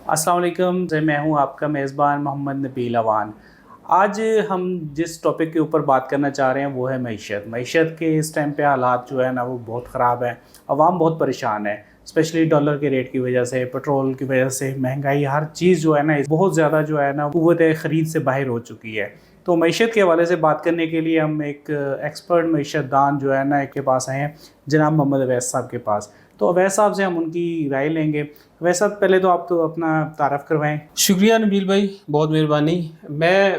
السلام علیکم، میں ہوں آپ کا میزبان محمد نبیل اوان۔ آج ہم جس ٹاپک کے اوپر بات کرنا چاہ رہے ہیں وہ ہے معیشت کے اس ٹائم پہ حالات جو ہے نا وہ بہت خراب ہیں، عوام بہت پریشان ہے، اسپیشلی ڈالر کے ریٹ کی وجہ سے، پیٹرول کی وجہ سے، مہنگائی، ہر چیز جو ہے نا بہت زیادہ جو ہے نا قوت خرید سے باہر ہو چکی ہے۔ تو معیشت کے حوالے سے بات کرنے کے لیے ہم ایک ایکسپرٹ معیشت دان جو ہے نا کے پاس آئے ہیں، جناب محمد اویس صاحب کے پاس۔ تو اویس صاحب سے ہم ان کی رائے لیں گے۔ اویس صاحب، پہلے تو آپ تو اپنا تعارف کروائیں۔ شکریہ نبیل بھائی، بہت مہربانی۔ میں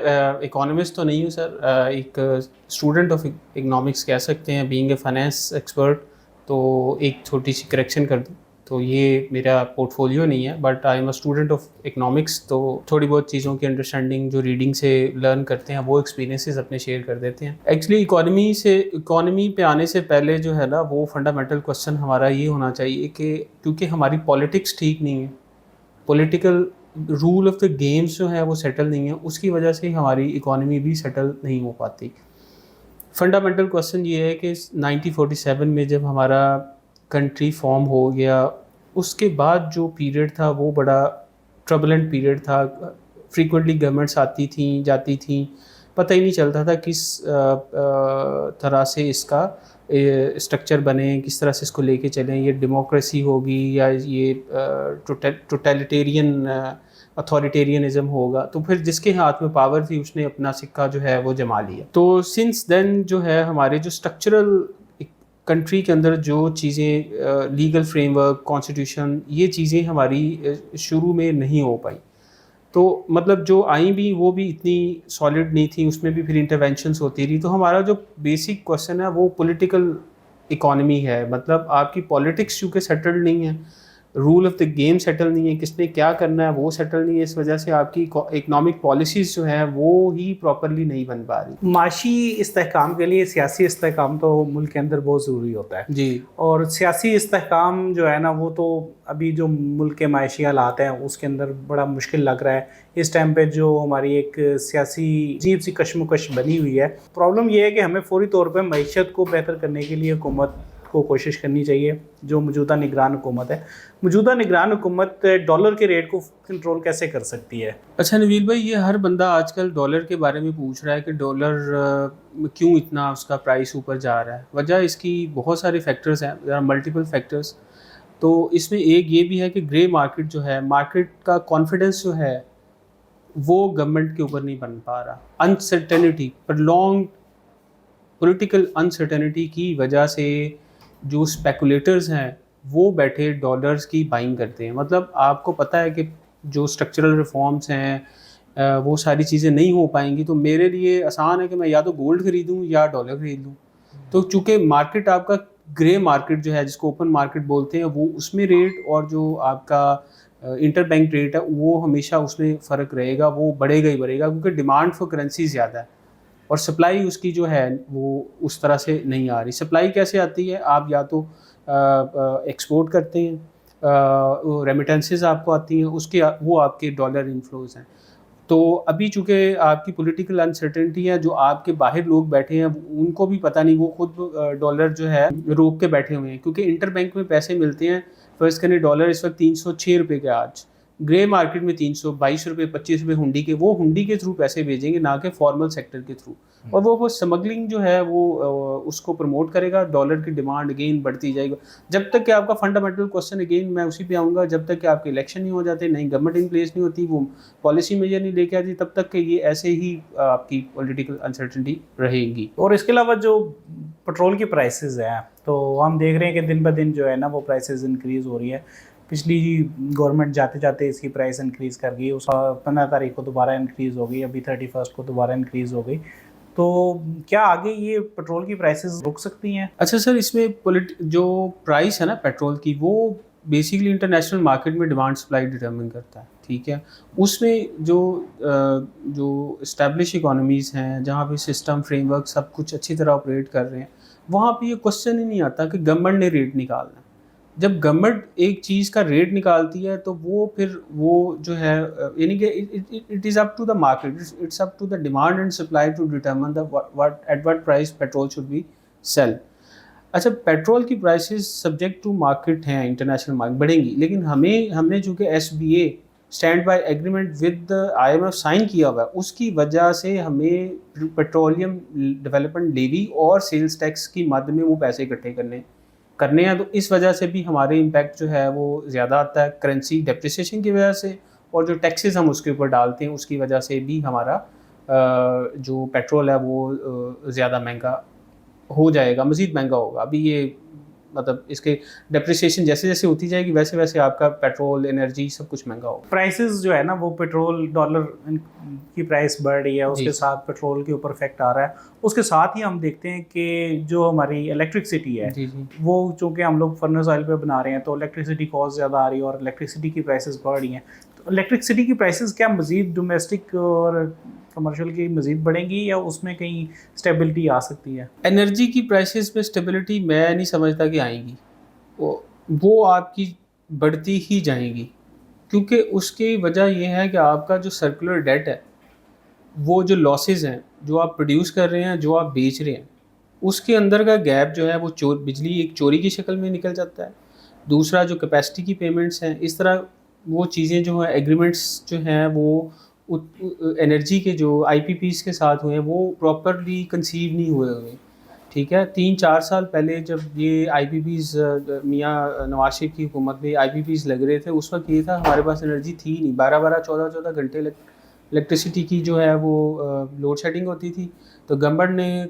اکانومسٹ تو نہیں ہوں سر، ایک اسٹوڈنٹ آف اکنامکس کہہ سکتے ہیں، بینگ اے فائنینس ایکسپرٹ۔ تو ایک چھوٹی سی کریکشن کر دوں تو یہ میرا پورٹ فولیو نہیں ہے، but I am a student of economics. تو تھوڑی بہت چیزوں کی انڈرسٹینڈنگ جو ریڈنگ سے لرن کرتے ہیں وہ ایکسپیرینسز اپنے شیئر کر دیتے ہیں۔ ایکچولی اکانومی پہ آنے سے پہلے جو ہے نا وہ فنڈامنٹل کوسچن ہمارا یہ ہونا چاہیے کہ کیونکہ ہماری پالیٹکس ٹھیک نہیں ہے، political role of the games جو ہے وہ سیٹل نہیں ہے، اس کی وجہ سے ہماری اکانومی بھی سیٹل نہیں ہو پاتی۔ فنڈامنٹل کوسچن یہ ہے کہ 1947 میں جب ہمارا کنٹری فارم ہو گیا، اس کے بعد جو پیریڈ تھا وہ بڑا ٹربلنٹ پیریڈ تھا۔ فریکوینٹلی گورنمنٹس آتی تھیں جاتی تھیں، پتہ ہی نہیں چلتا تھا کس طرح سے اس کا اسٹرکچر بنے، کس طرح سے اس کو لے کے چلیں، یہ ڈیموکریسی ہوگی یا یہ ٹوٹیلیٹیرین اتھارٹیرینزم ہوگا۔ تو پھر جس کے ہاتھ میں پاور تھی اس نے اپنا سکہ جو ہے وہ جما لیا۔ تو سنس دین جو ہے ہمارے جو اسٹرکچرل کنٹری کے اندر جو چیزیں لیگل فریم ورک، کانسٹیٹیوشن، یہ چیزیں ہماری شروع میں نہیں ہو پائیں۔ تو مطلب جو آئیں بھی وہ بھی اتنی سالڈ نہیں تھیں، اس میں بھی پھر انٹرونشنس ہوتی رہی۔ تو ہمارا جو بیسک کویسچن ہے وہ پولیٹیکل اکانومی ہے، مطلب آپ کی پالیٹکس چونکہ سیٹلڈ نہیں ہے، role of the game settle نہیں ہے، کس نے کیا کرنا ہے وہ سیٹل نہیں ہے، اس وجہ سے آپ کی اکنامک پالیسیز جو ہیں وہ ہی پراپرلی نہیں بن پا رہی۔ معاشی استحکام کے لیے سیاسی استحکام تو ملک کے اندر بہت ضروری ہوتا ہے جی، اور سیاسی استحکام جو ہے نا وہ تو ابھی جو ملک کے معاشی حالات ہیں اس کے اندر بڑا مشکل لگ رہا ہے۔ اس ٹائم پہ جو ہماری ایک سیاسی عجیب سی کشمکش بنی ہوئی ہے، پرابلم یہ ہے کہ ہمیں فوری طور پہ معیشت کو بہتر کرنے کے لیے حکومت کو کوشش کرنی چاہیے۔ جو موجودہ نگران حکومت ہے، موجودہ نگران حکومت ڈالر کے ریٹ کو کنٹرول کیسے کر سکتی ہے؟ اچھا نویل بھائی، یہ ہر بندہ آج کل ڈالر کے بارے میں پوچھ رہا ہے کہ ڈالر کیوں اتنا اس کا پرائس اوپر جا رہا ہے۔ وجہ اس کی بہت سارے فیکٹرز ہیں، دیر آر ملٹیپل فیکٹرز۔ تو اس میں ایک یہ بھی ہے کہ گرے مارکیٹ جو ہے، مارکیٹ کا کانفیڈنس جو ہے وہ گورنمنٹ کے اوپر نہیں بن پا رہا۔ انسرٹینٹی، پرلونگ پولیٹیکل انسرٹینٹی کی وجہ سے جو اسپیکولیٹرز ہیں وہ بیٹھے ڈالرز کی بائنگ کرتے ہیں۔ مطلب آپ کو پتہ ہے کہ جو اسٹرکچرل ریفارمز ہیں وہ ساری چیزیں نہیں ہو پائیں گی، تو میرے لیے آسان ہے کہ میں یا تو گولڈ خریدوں یا ڈالر خرید لوں۔ تو چونکہ مارکیٹ آپ کا گرے مارکیٹ جو ہے جس کو اوپن مارکیٹ بولتے ہیں، وہ اس میں ریٹ اور جو آپ کا انٹر بینک ریٹ ہے وہ ہمیشہ اس میں فرق رہے گا، وہ بڑھے گا ہی بڑھے گا، کیونکہ ڈیمانڈ فار کرنسی زیادہ ہے اور سپلائی اس کی جو ہے وہ اس طرح سے نہیں آ رہی۔ سپلائی کیسے آتی ہے؟ آپ یا تو ایکسپورٹ کرتے ہیں، ریمیٹنسز آپ کو آتی ہیں، اس کے وہ آپ کے ڈالر انفلوز ہیں۔ تو ابھی چونکہ آپ کی پولیٹیکل انسرٹنٹی ہے، جو آپ کے باہر لوگ بیٹھے ہیں ان کو بھی پتہ نہیں، وہ خود ڈالر جو ہے روک کے بیٹھے ہوئے ہیں، کیونکہ انٹر بینک میں پیسے ملتے ہیں۔ فرض کریں ڈالر اس وقت 306 روپے کے، آج گرے مارکیٹ میں 322 روپے، 25 روپے ہنڈی کے، وہ ہنڈی کے تھرو پیسے بھیجیں گے، نہ کہ فارمل سیکٹر کے تھرو، اور وہ سمگلنگ جو ہے وہ اس کو پروموٹ کرے گا۔ ڈالر کی ڈیمانڈ اگین بڑھتی جائے گا، جب تک کہ آپ کا فنڈامنٹل کوسچن اگین میں اسی پہ آؤں گا، جب تک کہ آپ کے الیکشن نہیں ہو جاتے، نئی گورنمنٹ ان پلیس نہیں ہوتی، وہ پالیسی میجر نہیں لے کے آتی، تب تک کہ یہ ایسے ہی آپ کی پولیٹیکل انسرٹنٹی رہے گی۔ اور اس کے علاوہ جو پیٹرول کی پرائسز ہیں، تو ہم دیکھ رہے ہیں کہ دن بہ دن جو ہے نا وہ پرائسز انکریز ہو رہی ہے۔ پچھلی گورنمنٹ جاتے جاتے اس کی پرائس انکریز کر گئی، اس 15 تاریخ کو دوبارہ انکریز ہو گئی، ابھی 31 کو دوبارہ انکریز ہو گئی۔ تو کیا آگے یہ پیٹرول کی پرائسز رک سکتی ہیں؟ اچھا سر، اس میں جو پرائس ہے نا پیٹرول کی، وہ بیسیکلی انٹرنیشنل مارکیٹ میں ڈیمانڈ سپلائی ڈٹرمن کرتا ہے، ٹھیک ہے۔ اس میں جو اسٹیبلش اکانومیز ہیں، جہاں پہ سسٹم فریم ورک سب کچھ اچھی طرح آپریٹ کر رہے ہیں، وہاں پہ یہ کوسچن ہی نہیں آتا کہ گورنمنٹ نے ریٹ نکالنا ہے۔ جب گورنمنٹ ایک چیز کا ریٹ نکالتی ہے تو وہ پھر وہ جو ہے یعنی کہ it is up to the market, it's up to the demand and supply to determine at what price petrol should be sell. اچھا، پیٹرول کی پرائسز سبجیکٹ ٹو مارکیٹ ہیں، انٹرنیشنل مارکیٹ بڑھیں گی، لیکن ہم نے چونکہ SBA stand by agreement with IMF sign کیا ہوا ہے، اس کی وجہ سے ہمیں پیٹرولیم ڈیولپمنٹ لیوی اور سیلز ٹیکس کی مد میں وہ پیسے اکٹھے کرنے ہیں، تو اس وجہ سے بھی ہمارے امپیکٹ جو ہے وہ زیادہ آتا ہے کرنسی ڈیپریسیشن کی وجہ سے، اور جو ٹیکسز ہم اس کے اوپر ڈالتے ہیں اس کی وجہ سے بھی ہمارا جو پیٹرول ہے وہ زیادہ مہنگا ہو جائے گا، مزید مہنگا ہوگا. ابھی یہ مطلب اس کے ڈیپریسیشن جیسے جیسے ہوتی جائے گی ویسے ویسے آپ کا پیٹرول، انرجی سب کچھ مہنگا ہوگا. پرائسز جو ہے نا وہ پیٹرول ڈالر کی پرائس بڑھ رہی ہے، اس کے ساتھ پیٹرول کے اوپر افیکٹ آ رہا ہے. اس کے ساتھ ہی ہم دیکھتے ہیں کہ جو ہماری الیکٹرکسٹی ہے وہ چونکہ ہم لوگ فرنس آئل پہ بنا رہے ہیں تو الیکٹرسٹی کاسٹ زیادہ آ رہی ہے اور الیکٹرسٹی کی پرائسز بڑھ رہی ہیں. تو الیکٹرسٹی کی پرائسز کیا مزید ڈومیسٹک اور کمرشل کی مزید بڑھیں گی یا اس میں کہیں اسٹیبلٹی آ سکتی ہے؟ انرجی کی پرائسز میں اسٹیبلٹی میں نہیں سمجھتا کہ آئیں گی، وہ آپ کی بڑھتی ہی جائیں گی، کیونکہ اس کی وجہ یہ ہے کہ آپ کا جو سرکولر ڈیٹ ہے، وہ جو لاسز ہیں جو آپ پروڈیوس کر رہے ہیں، جو آپ بیچ رہے ہیں، اس کے اندر کا گیپ جو ہے وہ بجلی ایک چوری کی شکل میں نکل جاتا ہے. دوسرا جو کیپیسٹی کی پیمنٹس ہیں، اس طرح وہ چیزیں جو ہیں ایگریمنٹس جو ہیں وہ انرجی کے جو IPPs کے ساتھ ہوئے ہیں وہ پراپرلی کنسیو نہیں ہوئے. ٹھیک ہے، 3-4 سال پہلے جب یہ IPPs میاں نواز شریف کی حکومت میں IPPs لگ رہے تھے، اس وقت یہ تھا ہمارے پاس انرجی تھی نہیں، 14 گھنٹے الیکٹریسٹی کی جو ہے وہ لوڈ شیڈنگ ہوتی تھی. تو گورنمنٹ نے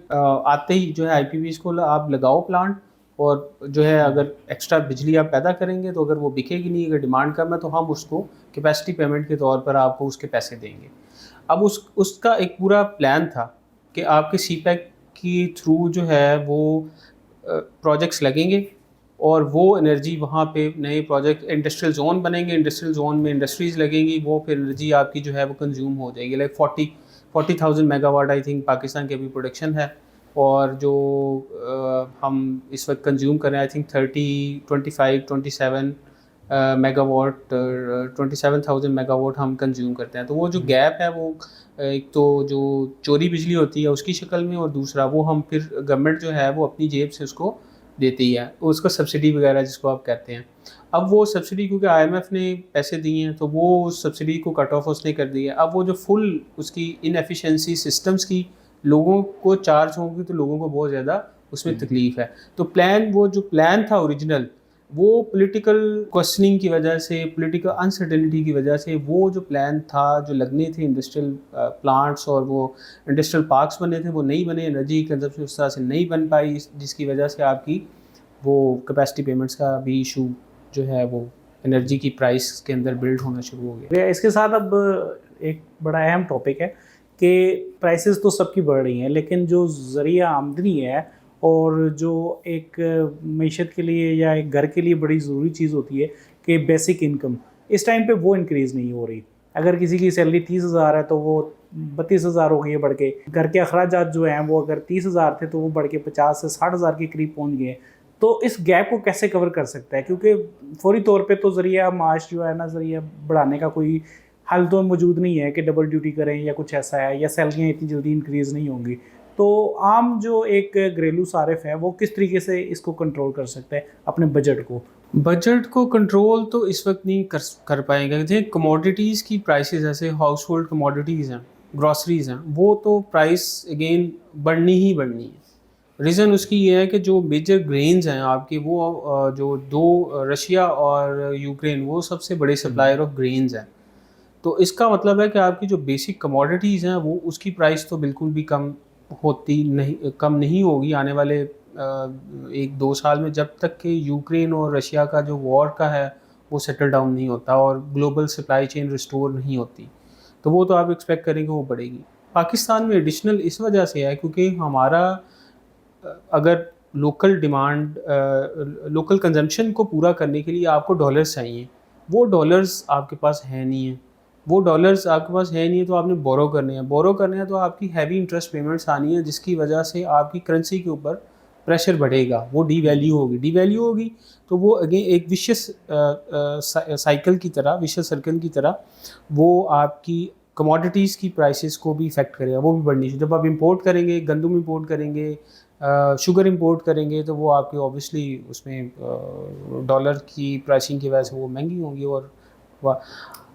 آتے ہی جو ہے IPPs کو آپ لگاؤ پلانٹ، اور جو ہے اگر ایکسٹرا بجلی آپ پیدا کریں گے تو اگر وہ بکے گی نہیں، اگر ڈیمانڈ کم ہے تو ہم اس کو کیپیسٹی پیمنٹ کے طور پر آپ کو اس کے پیسے دیں گے. اب اس کا ایک پورا پلان تھا کہ آپ کے CPEC کی تھرو جو ہے وہ پروجیکٹس لگیں گے اور وہ انرجی وہاں پہ نئے پروجیکٹ انڈسٹریل زون بنیں گے، انڈسٹریل زون میں انڈسٹریز لگیں گی، وہ پھر انرجی آپ کی جو ہے وہ کنزیوم ہو جائے گی. Like 40,000 mega what I think Pakistan کی ابھی پروڈکشن ہے، اور جو ہم اس وقت کنزیوم کر رہے ہیں I think 27 mega what 27,000 mega what ہم کنزیوم کرتے ہیں. تو وہ جو گیپ ہے وہ ایک تو جو چوری بجلی ہوتی ہے اس کی شکل میں، اور دوسرا وہ ہم پھر گورنمنٹ جو ہے وہ اپنی جیب سے اس کو دیتی ہے، اس کو سبسڈی وغیرہ جس کو آپ کہتے ہیں. اب وہ سبسڈی کیونکہ IMF نے پیسے دیے ہیں تو وہ اس سبسڈی کو کٹ آف اس نے کر دی ہے. اب وہ جو فل اس کی انیفیشنسی سسٹمز کی لوگوں کو چارج ہوں گی تو لوگوں کو بہت زیادہ اس میں تکلیف ہے. تو وہ جو پلان تھا اوریجنل، وہ پولیٹیکل کوسچننگ کی وجہ سے، پولیٹیکل انسرٹنٹی کی وجہ سے، وہ جو پلان تھا جو لگنے تھے انڈسٹریل پلانٹس اور وہ انڈسٹریل پارکس بنے تھے وہ نہیں بنے، انرجی کنزمپشن اس طرح سے نہیں بن پائی، جس کی وجہ سے آپ کی وہ کیپیسٹی پیمنٹس کا بھی ایشو جو ہے وہ انرجی کی پرائس کے اندر بلڈ ہونا شروع ہو گیا. اس کے ساتھ اب ایک بڑا اہم ٹاپک ہے کہ پرائسز تو سب کی بڑھ رہی ہیں، لیکن جو ذریعہ آمدنی ہے اور جو ایک معیشت کے لیے یا ایک گھر کے لیے بڑی ضروری چیز ہوتی ہے کہ بیسک انکم، اس ٹائم پہ وہ انکریز نہیں ہو رہی. اگر کسی کی سیلری 30,000 ہے تو وہ 32,000 ہو گئی ہے بڑھ کے. گھر کے اخراجات جو ہیں وہ اگر 30,000 تھے تو وہ بڑھ کے 50 سے 60,000 کے قریب پہنچ گئے. تو اس گیپ کو کیسے کور کر سکتا ہے؟ کیونکہ فوری طور پہ تو ذریعہ معاش جو ہے نا، ذریعہ بڑھانے کا کوئی حل تو موجود نہیں ہے کہ ڈبل ڈیوٹی کریں یا کچھ ایسا ہے، یا سیلریاں اتنی جلدی انکریز نہیں ہوں گی. تو عام جو ایک گھریلو صارف ہے وہ کس طریقے سے اس کو کنٹرول کر سکتا ہے اپنے بجٹ کو کنٹرول تو اس وقت نہیں کر پائیں گے. دیکھیں کموڈیٹیز کی پرائسز ایسے ہاؤس ہولڈ کموڈیٹیز ہیں، گراسریز ہیں، وہ تو پرائس اگین بڑھنی ہی بڑھنی ہے. ریزن اس کی یہ ہے کہ جو میجر گرینز ہیں آپ کے، وہ جو دو رشیا اور یوکرین وہ سب سے بڑے سپلائر آف گرینز ہیں. تو اس کا مطلب ہے کہ آپ کی جو بیسک کموڈیٹیز ہیں وہ اس کی پرائس تو بالکل بھی کم نہیں ہوگی آنے والے 1-2 سال میں، جب تک کہ یوکرین اور رشیا کا جو وار کا ہے وہ سیٹل ڈاؤن نہیں ہوتا اور گلوبل سپلائی چین ریسٹور نہیں ہوتی. تو وہ تو آپ ایکسپیکٹ کریں گے وہ بڑھے گی. پاکستان میں ایڈیشنل اس وجہ سے ہے کیونکہ ہمارا اگر لوکل ڈیمانڈ لوکل کنزمپشن کو پورا کرنے کے لیے آپ کو ڈالرز چاہیے، وہ ڈالرز آپ کے پاس ہے نہیں ہیں. وہ ڈالرز آپ کے پاس ہے نہیں ہے تو آپ نے بورو کرنے ہیں تو آپ کی ہیوی انٹرسٹ پیمنٹس آنی ہیں، جس کی وجہ سے آپ کی کرنسی کے اوپر پریشر بڑھے گا. وہ ڈی ویلیو ہوگی تو وہ اگین ایک وشیس سائیکل کی طرح، وشیس سرکل کی طرح وہ آپ کی کموڈیٹیز کی پرائسز کو بھی افیکٹ کرے گا، وہ بھی بڑھنی چاہیے. جب آپ امپورٹ کریں گے، گندم امپورٹ کریں گے، شوگر امپورٹ کریں گے، تو وہ آپ کے اوبیسلی اس میں ڈالر کی پرائسنگ کی وجہ سے وہ مہنگی ہوں گی. اور